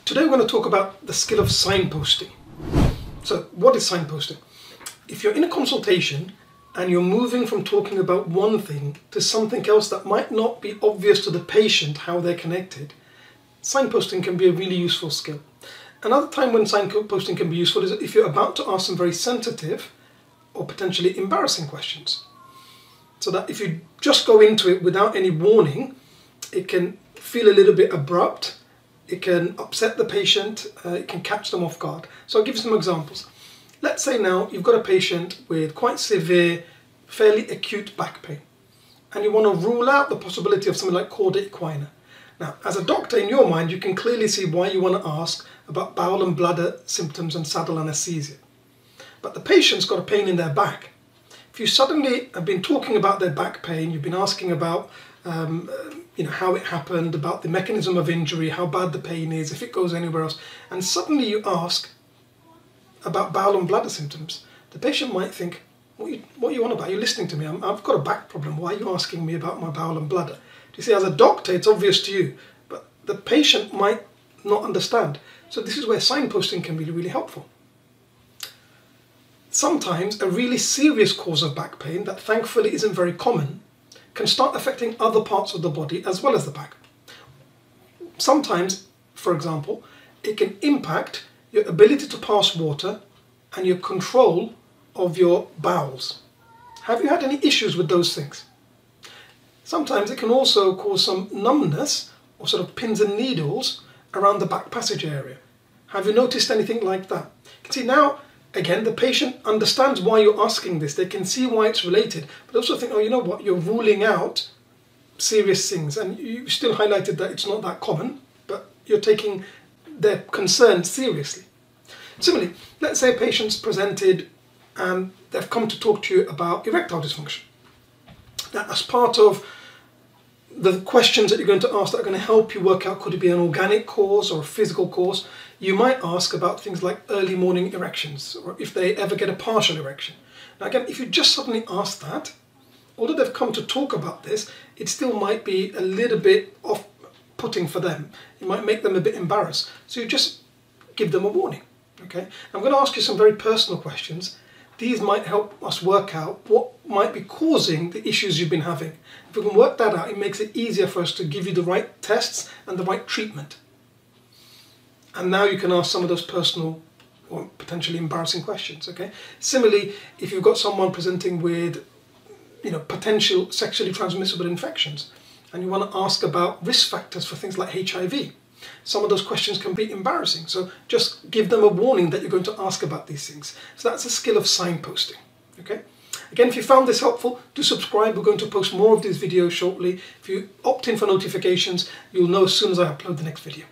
Today we're going to talk about the skill of signposting. So what is signposting? If you're in a consultation and you're moving from talking about one thing to something else that might not be obvious to the patient how they're connected, signposting can be a really useful skill. Another time when signposting can be useful is if you're about to ask some very sensitive or potentially embarrassing questions. So that if you just go into it without any warning, it can feel a little bit abrupt, it can upset the patient, it can catch them off guard. So I'll give you some examples. Let's say now you've got a patient with quite severe, fairly acute back pain, and you want to rule out the possibility of something like cauda equina. Now, as a doctor, in your mind, you can clearly see why you want to ask about bowel and bladder symptoms and saddle anesthesia. But the patient's got a pain in their back. If you suddenly have been talking about their back pain, you've been asking about how it happened, about the mechanism of injury, how bad the pain is, if it goes anywhere else, and suddenly you ask about bowel and bladder symptoms, the patient might think, what are you on about? You're listening to me. I've got a back problem. Why are you asking me about my bowel and bladder? You see, as a doctor, it's obvious to you, but the patient might not understand. So this is where signposting can be really helpful. Sometimes a really serious cause of back pain that thankfully isn't very common can start affecting other parts of the body as well as the back. Sometimes, for example, it can impact your ability to pass water and your control of your bowels. Have you had any issues with those things? Sometimes it can also cause some numbness or sort of pins and needles around the back passage area. Have you noticed anything like that? You can see now, again, the patient understands why you're asking this. They can see why it's related, but also think, oh, you know what, you're ruling out serious things. And you still highlighted that it's not that common, but you're taking their concern seriously. Similarly, let's say a patient's presented and they've come to talk to you about erectile dysfunction. Now, as part of the questions that you're going to ask that are going to help you work out, could it be an organic cause or a physical cause, you might ask about things like early morning erections, or if they ever get a partial erection. Now again, if you just suddenly ask that, although they've come to talk about this, it still might be a little bit off-putting for them. It might make them a bit embarrassed. So you just give them a warning. Okay? I'm going to ask you some very personal questions. These might help us work out what might be causing the issues you've been having. If we can work that out, it makes it easier for us to give you the right tests and the right treatment. And now you can ask some of those personal or potentially embarrassing questions, okay? Similarly, if you've got someone presenting with, potential sexually transmissible infections, and you want to ask about risk factors for things like HIV, some of those questions can be embarrassing. So just give them a warning that you're going to ask about these things. So that's a skill of signposting, okay? Again, if you found this helpful, do subscribe. We're going to post more of these videos shortly. If you opt in for notifications, you'll know as soon as I upload the next video.